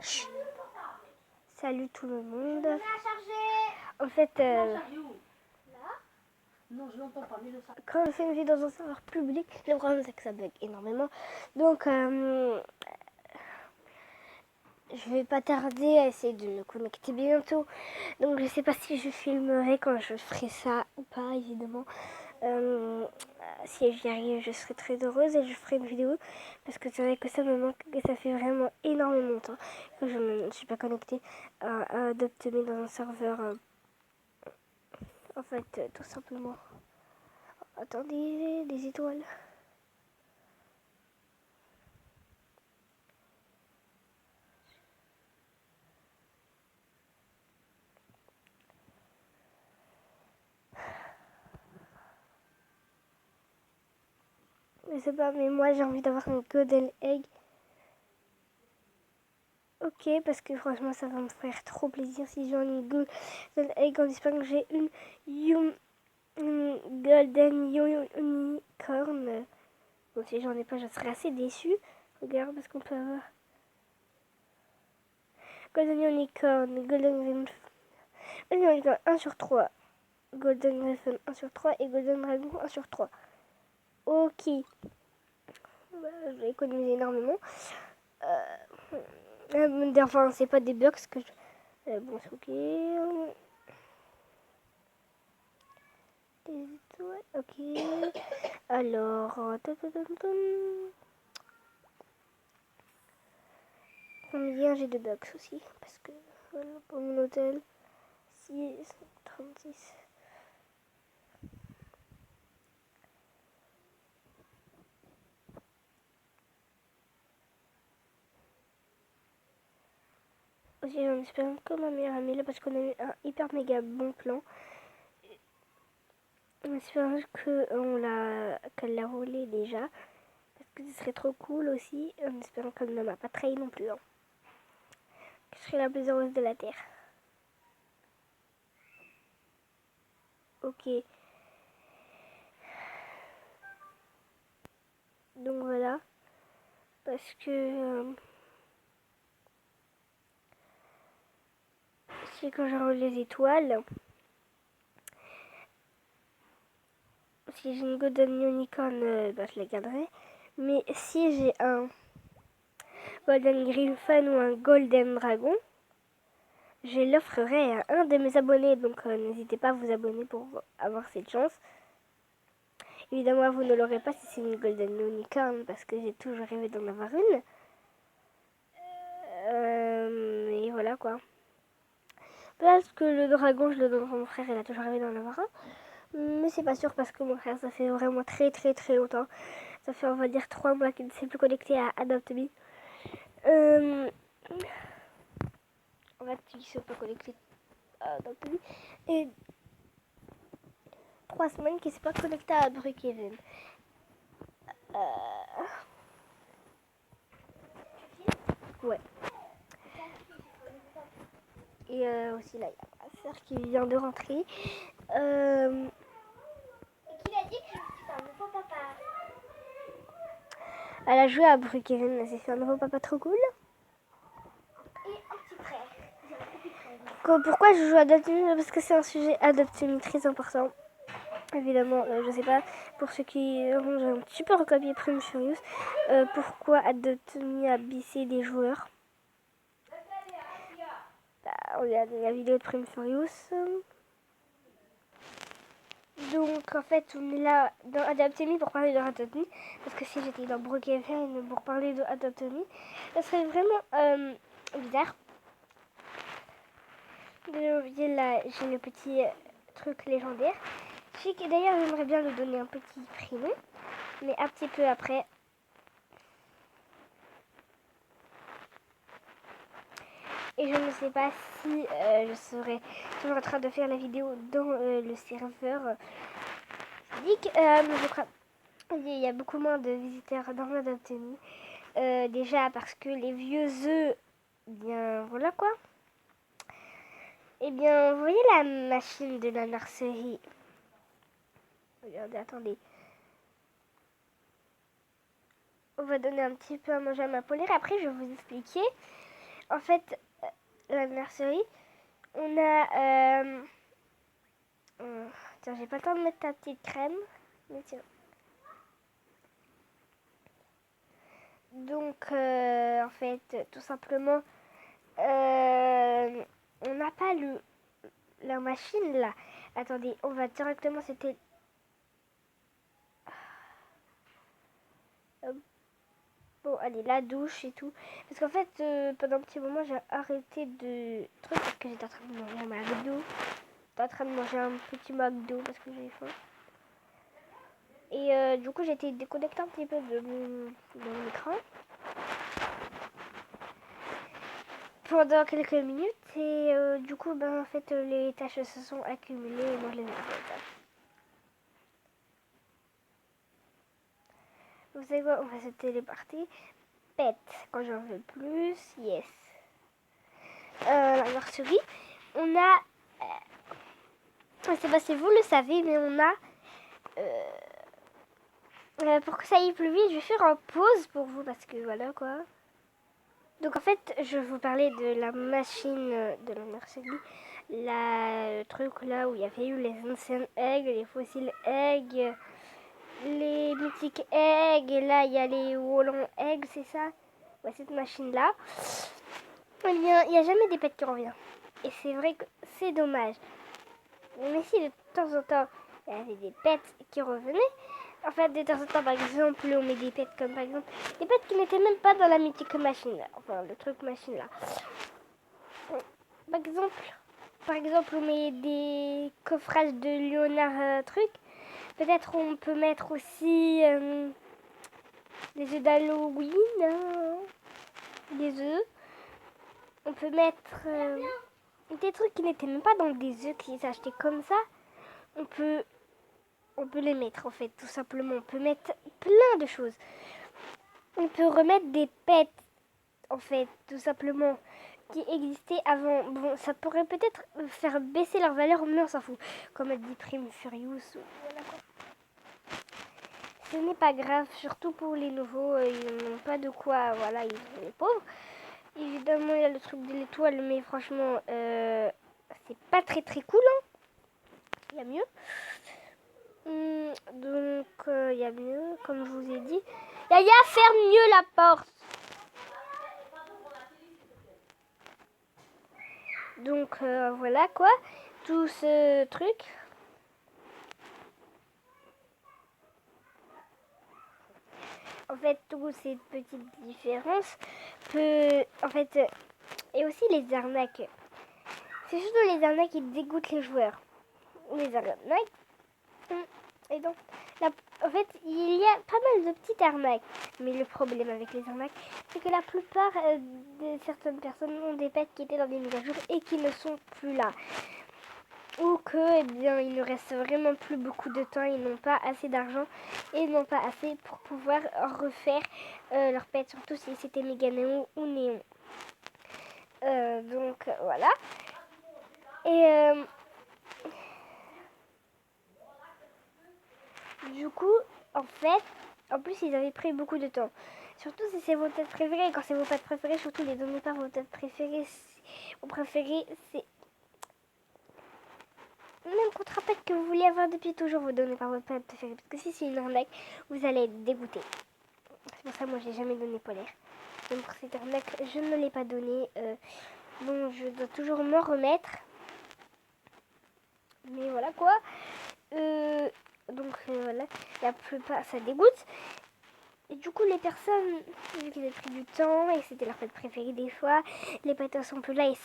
Chut. Salut tout le monde. Je mets à charger. En fait, Là. Non, je l'entends pas, mais le ça. quand on fait une vidéo dans un serveur public, le problème c'est que ça bug énormément. Donc, je vais pas tarder à essayer de me connecter bientôt. Donc, je sais pas si je filmerai quand je ferai ça ou pas, évidemment. Si j'y arrive, je serai très heureuse et je ferai une vidéo parce que c'est vrai que ça me manque, que ça fait vraiment énormément de temps que je ne suis pas connectée à Adopt.me dans un serveur. En fait, tout simplement. Attendez, des étoiles. Je sais pas, mais moi j'ai envie d'avoir un golden egg. Ok, parce que franchement ça va me faire trop plaisir si j'ai une golden egg en espérant que j'ai une golden unicorn. Bon, si j'en ai pas, je serais assez déçue. Regarde, parce qu'on peut avoir golden unicorn, golden unicorn 1 sur 3, golden griffon 1 sur 3 et golden dragon 1 sur 3. Ok. Bah, je vais économiser énormément. Enfin, c'est pas des bugs que je... bon, c'est ok. Des étoiles, ok. Alors... combien j'ai de bugs aussi? Parce que, voilà, pour mon hôtel, 636. Aussi, j'en espère que ma meilleure amie là parce qu'on a eu un hyper méga bon plan. On espère qu'elle l'a roulé déjà. Parce que ce serait trop cool aussi. En espérant qu'elle ne m'a pas trahi non plus. Hein. Que je serai la plus heureuse de la terre. Ok. Donc voilà. Parce que... c'est quand j'enroule les étoiles. Si j'ai une golden unicorn, je la garderai. Mais si j'ai un golden griffon ou un golden dragon, je l'offrirai à un de mes abonnés. Donc n'hésitez pas à vous abonner pour avoir cette chance. Évidemment, vous ne l'aurez pas si c'est une golden unicorn parce que j'ai toujours rêvé d'en avoir une. Et voilà quoi. Parce que le dragon, je le donnerai à mon frère, il a toujours rêvé d'en avoir un. Mais c'est pas sûr parce que mon frère, ça fait vraiment très très très longtemps. Ça fait on va dire 3 mois qu'il ne s'est plus connecté à Adopt.me. En fait, il ne s'est pas connecté à Adopt.me. Et 3 semaines qu'il ne s'est pas connecté à Brookhaven. Ouais. Et aussi là, il y a ma soeur qui vient de rentrer. Et qui a dit que je suis un nouveau papa. Elle a joué à Brookhaven, elle s'est fait un nouveau papa trop cool. Et un petit frère. J'ai un petit frère. Pourquoi je joue à Adopt.me? Parce que c'est un sujet Adopt.me très important. Évidemment, je sais pas, pour ceux qui ont un petit peu recopié Prime Furious, pourquoi Adopt.me a bissé des joueurs. Regardez la vidéo de Prime Furious. Donc en fait, on est là dans Adopt.me pour parler de Adopt.me. Parce que si j'étais dans Brookhaven pour parler de Adopt.me, ça serait vraiment bizarre. Là, j'ai le petit truc légendaire. D'ailleurs, j'aimerais bien lui donner un petit prénom. Mais un petit peu après. Et je ne sais pas si je serai toujours en train de faire la vidéo dans le serveur. Je crois il y a beaucoup moins de visiteurs dans Adopt.me. Déjà parce que les vieux œufs, bien voilà quoi. Eh bien, vous voyez la machine de la nurserie. Regardez, attendez. On va donner un petit peu à manger à ma polaire. Après, je vais vous expliquer en fait, la nurserie, on a... tiens, j'ai pas le temps de mettre ta petite crème. Mais tiens. Donc, en fait, tout simplement, on n'a pas la machine là. Attendez, on va directement, c'était... Bon, allez, la douche et tout. Parce qu'en fait, pendant un petit moment, j'ai arrêté de truc parce que j'étais en train de manger un McDo. J'étais en train de manger un petit McDo parce que j'avais faim. Et du coup, j'ai été déconnectée un petit peu de mon écran pendant quelques minutes. Et du coup, ben, en fait, les tâches se sont accumulées et moi, je les ai faites. Vous savez quoi, on va se téléporter. Pet, quand j'en veux plus, yes. La nurserie, on a... je sais pas si vous le savez, mais on a... pour que ça aille plus vite, je vais faire en pause pour vous parce que voilà quoi. Donc en fait, je vais vous parler de la machine de la nurserie. Le truc là où il y avait eu les anciennes eggs, les fossiles eggs, les mythiques eggs, et là il y a les wallon eggs, c'est ça? Ouais, cette machine là. Il n'y a jamais des pets qui reviennent. Et c'est vrai que c'est dommage. Mais si de temps en temps, il y avait des pets qui revenaient, en fait, de temps en temps, par exemple, on met des pets comme par exemple, des pets qui n'étaient même pas dans la mythique machine là. Enfin, le truc machine là. Par exemple, on met des coffrages de Léonard truc. Peut-être on peut mettre aussi des œufs d'Halloween, des œufs. On peut mettre des trucs qui n'étaient même pas dans des œufs qui s'achetaient comme ça. On peut les mettre en fait, tout simplement. On peut mettre plein de choses. On peut remettre des pets en fait, tout simplement, qui existaient avant. Bon, ça pourrait peut-être faire baisser leur valeur, mais on s'en fout. Comme a dit Prime Furious. Voilà quoi. Ce n'est pas grave, surtout pour les nouveaux, ils n'ont pas de quoi, voilà, ils sont les pauvres. Évidemment, il y a le truc de l'étoile, mais franchement, c'est pas très très cool. Hein. Il y a mieux. Donc, il y a mieux, comme je vous ai dit. Yaya, ferme mieux la porte. Donc, voilà quoi. Tout ce truc. En fait, toutes ces petites différences peut... En fait, et aussi les arnaques. C'est surtout les arnaques qui dégoûtent les joueurs. Les arnaques. Et donc, en fait, il y a pas mal de petites arnaques. Mais le problème avec les arnaques, c'est que la plupart de certaines personnes ont des pets qui étaient dans des mises à jour et qui ne sont plus là. Ou que, eh bien, il ne reste vraiment plus beaucoup de temps, ils n'ont pas assez d'argent et n'ont pas assez pour pouvoir refaire leur pet, surtout si c'était méga néon ou néon. Donc, voilà. Et du coup, en fait, en plus, ils avaient pris beaucoup de temps. Surtout si c'est vos têtes préférées. Quand c'est vos têtes préférées, surtout les donnez pas vos têtes préférées. Vos préférés, c'est... Même contre un pet que vous voulez avoir depuis toujours, vous donnez pas votre pet préféré. Parce que si c'est une arnaque, vous allez être dégoûté. C'est pour ça que moi, j'ai jamais donné polaire. Donc pour cette arnaque, je ne l'ai pas donné. Bon, je dois toujours m'en remettre. Mais voilà quoi. Donc voilà, la plupart, ça dégoûte. Et du coup, les personnes, vu qu'ils ont pris du temps et que c'était leur pet préféré des fois, les pets sont plus là, ils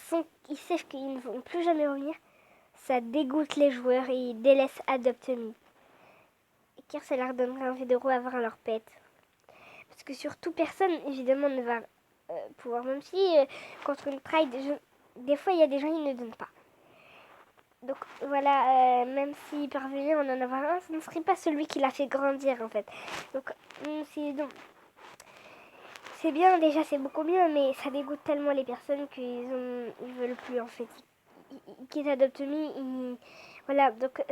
savent qu'ils ne vont plus jamais revenir. Ça dégoûte les joueurs et ils délaissent Adopt Me. Car ça leur donnerait envie de revoir leur pet. Parce que surtout, personne, évidemment, ne va pouvoir, même si contre une trade, des fois, il y a des gens qui ne donnent pas. Donc voilà, même s'il parvenait en avoir un, ce ne serait pas celui qui l'a fait grandir en fait. Donc c'est bien, déjà c'est beaucoup mieux, mais ça dégoûte tellement les personnes qu'ils veulent plus en fait. Qu'ils adoptent Me, voilà, donc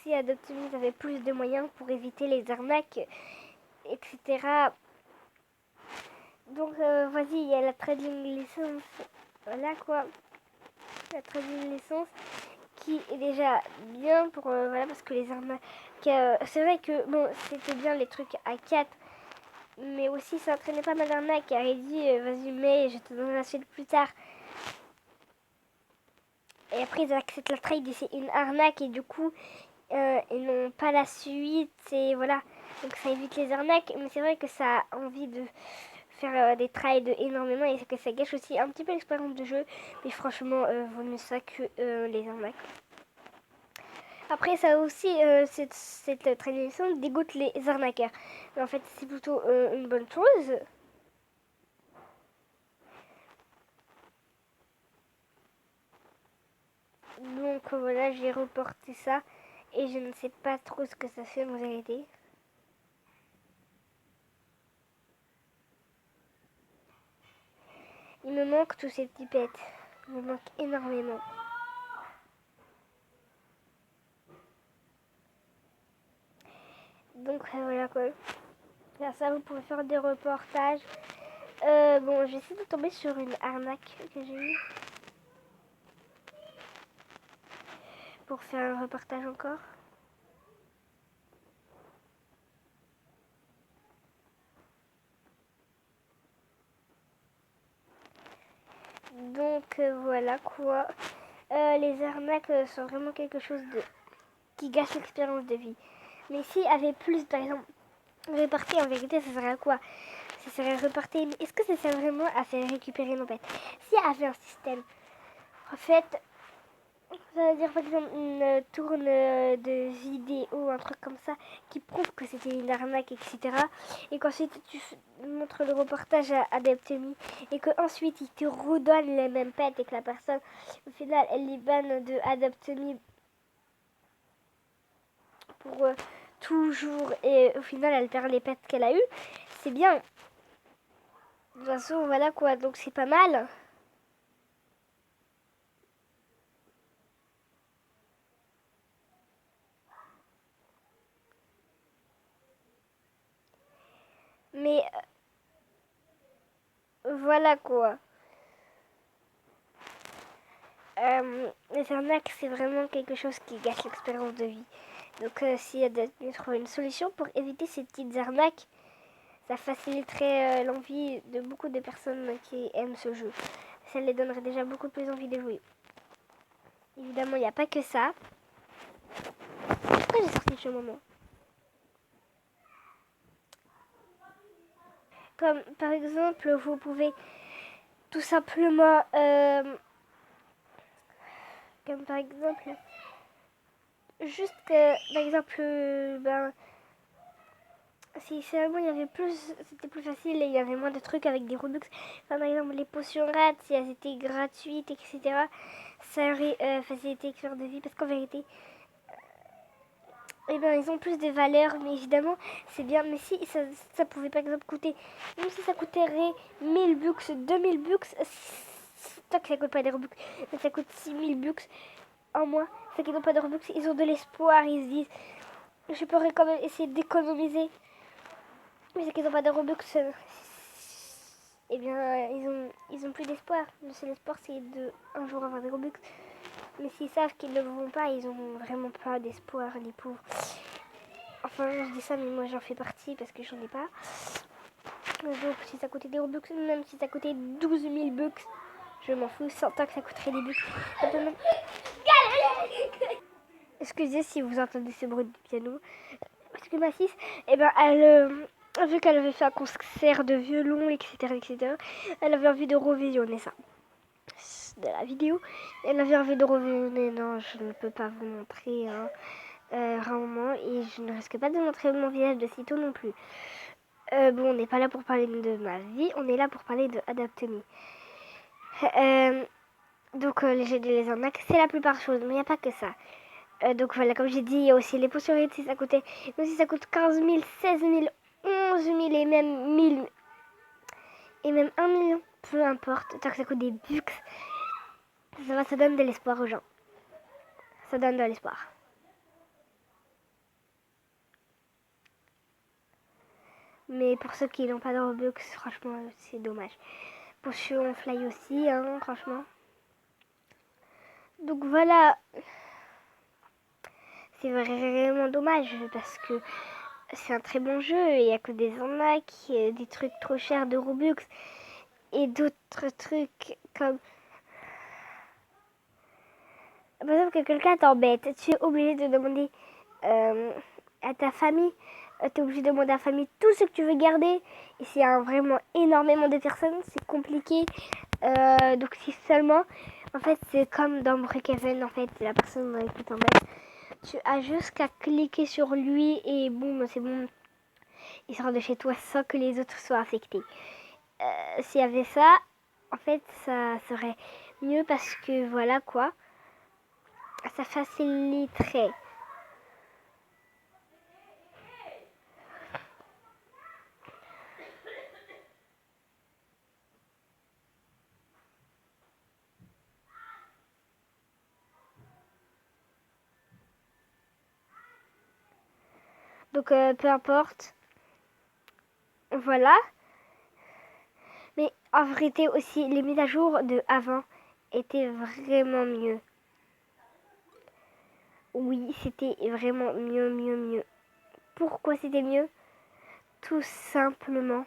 si Adopt Me avait plus de moyens pour éviter les arnaques, etc. Donc, vas-y, il y a la trading licence. Voilà quoi. La trading licence qui est déjà bien pour. Voilà, parce que les arnaques. C'est vrai que, bon, c'était bien les trucs à 4. Mais aussi, ça entraînait pas mal d'arnaques. Car il dit, vas-y, mais je te donne la suite plus tard. Et après, ils acceptent la trade et c'est une arnaque. Et du coup, ils n'ont pas la suite. Et voilà. Donc, ça évite les arnaques. Mais c'est vrai que ça a envie de faire des trades énormément et que ça gâche aussi un petit peu l'expérience de jeu. Mais franchement, vaut mieux ça que les arnaques. Après, ça aussi, cette tradition dégoûte les arnaqueurs. Mais en fait, c'est plutôt une bonne chose. Donc voilà, j'ai reporté ça et je ne sais pas trop ce que ça fait en vérité. Il me manque tous ces petits pets. Il me manque énormément. Donc voilà quoi. Là, ça, vous pouvez faire des reportages. Bon, je vais essayer de tomber sur une arnaque que j'ai eue. Pour faire un reportage encore. Donc voilà quoi. Les arnaques sont vraiment quelque chose de qui gâche l'expérience de vie. Mais s'il y avait plus, par exemple, repartir en vérité, ça serait à quoi? Ça serait repartir. Mais est-ce que ça sert vraiment à faire récupérer nos bêtes? S'il y avait un système, en fait, ça veut dire par exemple une tourne de vidéo, un truc comme ça, qui prouve que c'était une arnaque, etc. Et qu'ensuite tu montres le reportage à Adeptemi et qu'ensuite il te redonne les mêmes pets et que la personne, au final, elle les banne de Adeptemi pour toujours et au final elle perd les pets qu'elle a eu. C'est bien. De toute façon, voilà quoi, donc c'est pas mal. Mais voilà quoi. Les arnaques, c'est vraiment quelque chose qui gâche l'expérience de vie. Donc, s'il y a de trouver une solution pour éviter ces petites arnaques, ça faciliterait l'envie de beaucoup de personnes qui aiment ce jeu. Ça les donnerait déjà beaucoup plus envie de jouer. Évidemment, il n'y a pas que ça. Pourquoi j'ai sorti ce moment? Comme par exemple, vous pouvez tout simplement, comme par exemple, juste par exemple, si seulement il y avait plus, c'était plus facile et il y avait moins de trucs avec des Robux. Enfin, par exemple, les potions rares, si elles étaient gratuites, etc., ça aurait facilité l'expérience de vie parce qu'en vérité, eh ben, ils ont plus de valeur, mais évidemment, c'est bien. Mais si ça pouvait par exemple coûter, même si ça coûterait 1000 bucks, 2000 bucks, tant que ça coûte pas des Robux, mais ça coûte 6000 bucks en mois, ceux qui n'ont pas de Robux, ils ont de l'espoir, ils se disent, je pourrais quand même essayer d'économiser. Mais ceux qui n'ont pas de Robux, eh bien, ils ont plus d'espoir. Le seul espoir, c'est de un jour avoir des Robux. Mais s'ils savent qu'ils ne le vont pas, ils ont vraiment pas d'espoir, les pauvres. Enfin, je dis ça, mais moi j'en fais partie parce que j'en ai pas. Donc, si ça coûtait des Robux, même si ça coûtait 12 000 bucks, je m'en fous, sans tant que ça coûterait des bucks. Excusez si vous entendez ce bruit de piano. Parce que ma fille, eh ben, vu qu'elle avait fait un concert de violon, etc., etc., elle avait envie de revisionner ça. De la vidéo. Elle avait envie de revisionner. Non, je ne peux pas vous montrer hein, rarement. Et je ne risque pas de montrer mon visage de sitôt non plus. Bon, on n'est pas là pour parler de ma vie. On est là pour parler de Adaptemi. Donc, les jeux de les arnaques, c'est la plupart des choses. Mais il n'y a pas que ça. Donc voilà, comme j'ai dit, il y a aussi les potions si ça coûtait, même si ça coûte 15 000, 16 000, 11 000 et même 1000 et même 1 million, peu importe, tant que ça coûte des bucks, ça donne de l'espoir aux gens. Ça donne de l'espoir. Mais pour ceux qui n'ont pas de Robux, franchement, c'est dommage. Pour on Fly aussi, hein, franchement. Donc voilà, c'est vraiment dommage parce que c'est un très bon jeu. Il n'y a que des arnaques, des trucs trop chers de Robux et d'autres trucs comme... Par exemple, que quelqu'un t'embête, tu es obligé de demander à ta famille, tu es obligé de demander à ta famille tout ce que tu veux garder. Et s'il y a vraiment énormément de personnes, c'est compliqué. Donc si seulement, en fait, c'est comme dans Brookhaven, en fait, la personne qui t'embête, tu as juste qu'à cliquer sur lui et boum, c'est bon, il sort de chez toi sans que les autres soient affectés. S'il y avait ça, en fait, ça serait mieux parce que voilà quoi, ça faciliterait. Donc peu importe, voilà. Mais en vérité aussi, les mises à jour de avant étaient vraiment mieux. Oui, c'était vraiment mieux. Pourquoi c'était mieux? Tout simplement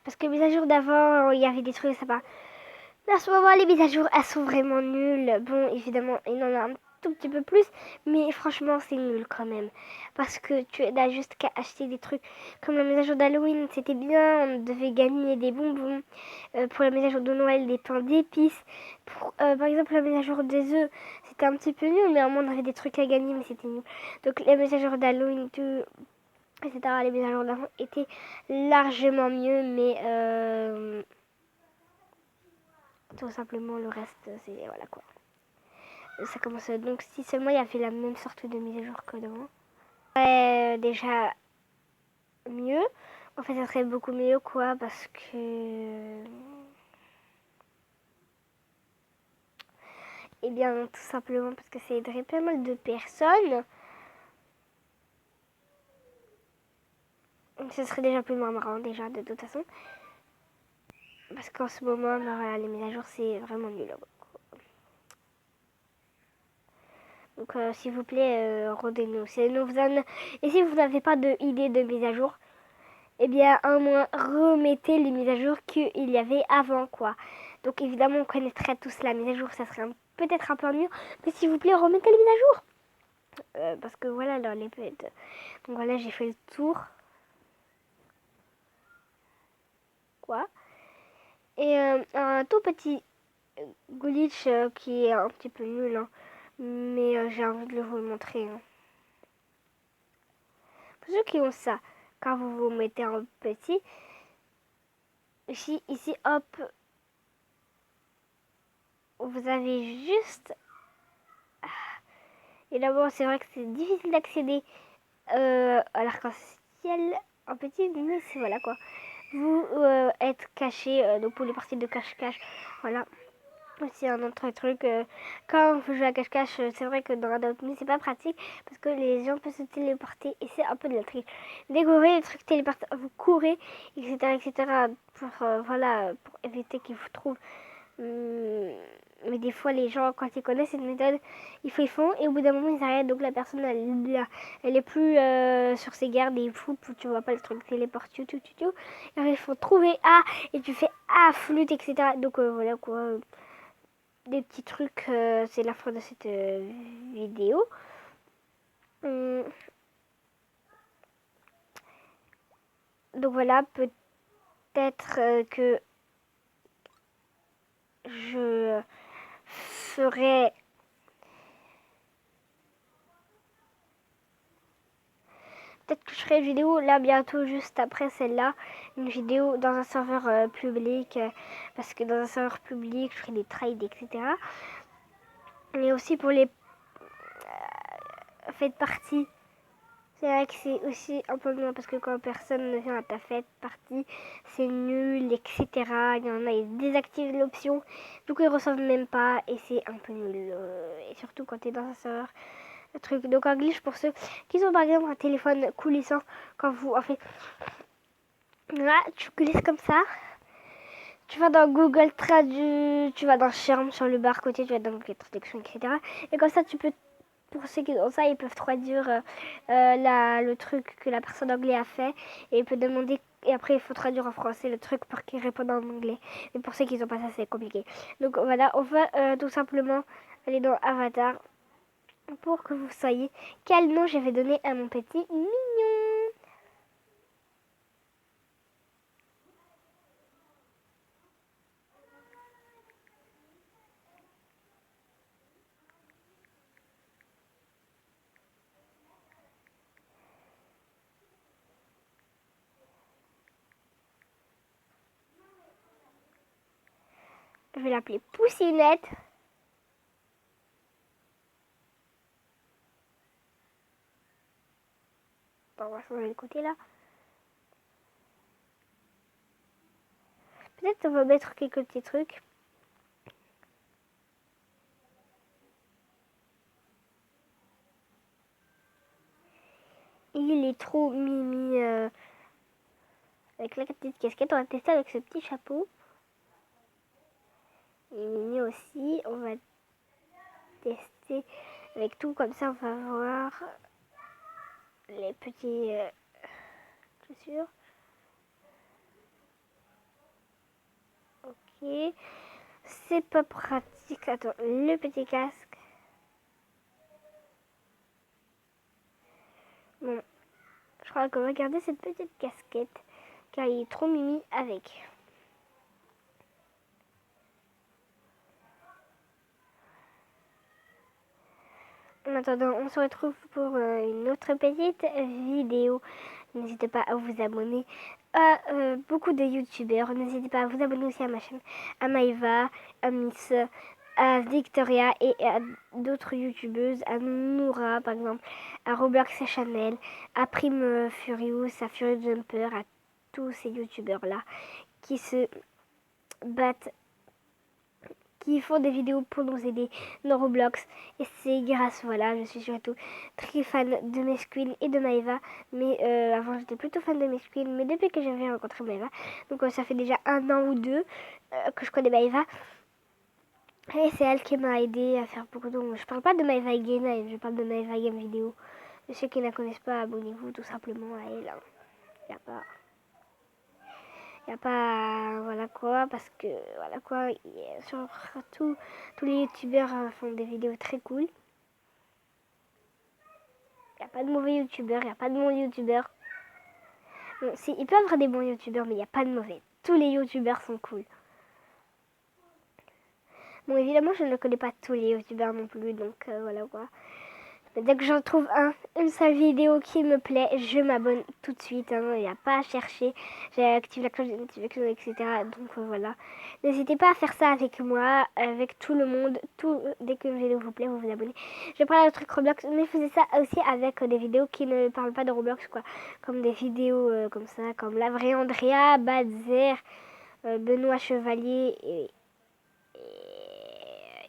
parce que les mises à jour d'avant, il y avait des trucs sympas. Mais à ce moment, les mises à jour, elles sont vraiment nulles. Bon, évidemment, il y en a un tout petit peu plus, mais franchement, c'est nul quand même. Parce que tu n'as juste qu'à acheter des trucs. Comme la mise à jour d'Halloween, c'était bien, on devait gagner des bonbons. Pour la mise à jour de Noël, des pains d'épices. Par exemple, la mise à jour des œufs, c'était un petit peu nul, mais au moins, on avait des trucs à gagner, mais c'était nul. Donc, la mise à jour d'Halloween, tout, etc., les mises à jour d'avant étaient largement mieux, mais... tout simplement le reste c'est voilà quoi, ça commence donc si seulement il y avait la même sorte de mise à jour que devant, déjà mieux, en fait ça serait beaucoup mieux quoi, parce que eh bien tout simplement parce que ça aiderait pas mal de personnes, ce serait déjà plus marrant déjà de toute façon, parce qu'en ce moment voilà, les mises à jour c'est vraiment nul. Donc s'il vous plaît, rendez-nous. Et si vous n'avez pas d'idée de mise à jour, eh bien au moins remettez les mises à jour qu'il y avait avant quoi. Donc évidemment on connaîtrait tous la mise à jour, ça serait peut-être un peu mieux, mais s'il vous plaît remettez les mises à jour. Parce que voilà, là, les donc voilà, j'ai fait le tour. Quoi. Et un tout petit glitch qui est un petit peu nul, hein, mais j'ai envie de vous le montrer. Hein. Pour ceux qui ont ça, quand vous vous mettez en petit, ici hop, vous avez juste... Et d'abord, c'est vrai que c'est difficile d'accéder à l'arc-en-ciel en petit, mais c'est voilà quoi. Vous êtes caché, donc pour les parties de cache-cache, voilà. Aussi un autre truc, quand on veut jouer à cache-cache, c'est vrai que dans Adopt Me c'est pas pratique parce que les gens peuvent se téléporter et c'est un peu de la triche. Dès que vous voyez les trucs téléportés, vous courez, etc. pour, voilà, pour éviter qu'ils vous trouvent. Mais des fois, les gens, quand ils connaissent cette méthode, ils font et au bout d'un moment, ils arrêtent. Donc la personne, elle est plus sur ses gardes et tu vois pas le truc téléport, tout. Et alors, ils font trouver A et tu fais A, flûte, etc. Donc voilà quoi. Des petits trucs, c'est la fin de cette vidéo. Donc voilà, peut-être que je ferai une vidéo là bientôt juste après celle-là, une vidéo dans un serveur public, parce que dans un serveur public je ferai des trades, etc. Et aussi pour les faites partie, C'est vrai que c'est aussi un peu loin parce que quand personne ne vient à ta fête, partie, c'est nul, etc. Il y en a, ils désactivent l'option, du coup ils reçoivent même pas et c'est un peu nul. Et surtout quand t'es dans un serveur, le truc. Donc un glitch pour ceux qui ont par exemple un téléphone coulissant, quand vous en fait, là tu glisses comme ça, tu vas dans Google Traduit, tu vas dans Charme sur le bar côté, tu vas dans Google Traduction, etc. Et comme ça tu peux. Pour ceux qui ont ça, ils peuvent traduire le truc que la personne anglais a fait et il peut demander et après il faut traduire en français le truc pour qu'il réponde en anglais. Et pour ceux qui n'ont pas ça, c'est compliqué. Donc voilà, on va tout simplement aller dans Avatar pour que vous soyez quel nom j'avais donné à mon petit mignon. Je vais l'appeler Poussinette. Bon, on va changer le côté là. Peut-être on va mettre quelques petits trucs. Il est trop mimi avec la petite casquette. On va tester avec ce petit chapeau. Il est mimi aussi. On va tester avec tout. Comme ça, on va voir les petits chaussures. Ok. C'est pas pratique. Attends, le petit casque. Bon, je crois qu'on va garder cette petite casquette car il est trop mimi avec. En attendant, on se retrouve pour une autre petite vidéo. N'hésitez pas à vous abonner à beaucoup de youtubeurs. N'hésitez pas à vous abonner aussi à ma chaîne, à Maïva, à Miss, à Victoria et à d'autres youtubeuses, à Noura par exemple, à Roblox Chanel, à Prime Furious, à Furious Jumper, à tous ces youtubeurs là qui se battent, qui font des vidéos pour nous aider dans Roblox. Et c'est grâce, voilà, je suis surtout très fan de Mesqueen et de Maëva. Mais avant, j'étais plutôt fan de Mesqueen. Mais depuis que j'avais rencontré Maëva, donc ça fait déjà 1 an ou 2 que je connais Maëva. Et c'est elle qui m'a aidé à faire beaucoup de... Je parle pas de Maëva Game, je parle de Maëva Game vidéo. Et ceux qui ne la connaissent pas, abonnez-vous tout simplement à elle. Il n'y a pas... Il n'y a pas, voilà quoi, parce que, voilà quoi, surtout, tous les youtubeurs font des vidéos très cool. Il n'y a pas de mauvais youtubeurs, il n'y a pas de bons youtubeurs. Bon, si, il peut y avoir des bons youtubeurs, mais il n'y a pas de mauvais. Tous les youtubeurs sont cool. Bon, évidemment, je ne connais pas tous les youtubeurs non plus, donc voilà quoi. Dès que j'en trouve une seule vidéo qui me plaît, je m'abonne tout de suite. Il n'y a pas à chercher. J'active la cloche de notification, etc. Donc voilà. N'hésitez pas à faire ça avec moi, avec tout le monde. Dès que une vidéo vous plaît, vous vous abonnez. Je prends le truc Roblox, mais faisais ça aussi avec des vidéos qui ne parlent pas de Roblox, quoi. Comme des vidéos comme ça, comme la vraie Andrea, Badzer, Benoît Chevalier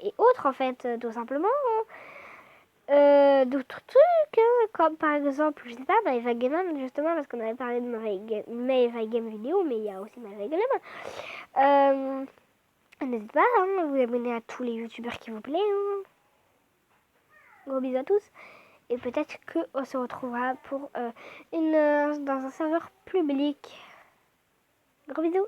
et autres en fait, tout simplement. D'autres trucs, comme par exemple, je sais pas, Maëva Game, justement, parce qu'on avait parlé de Maëva Game vidéo, mais il y a aussi Maëva Game. N'hésitez pas à vous abonner à tous les youtubeurs qui vous plaisent. Gros bisous à tous. Et peut-être qu'on se retrouvera pour dans un serveur public. Gros bisous.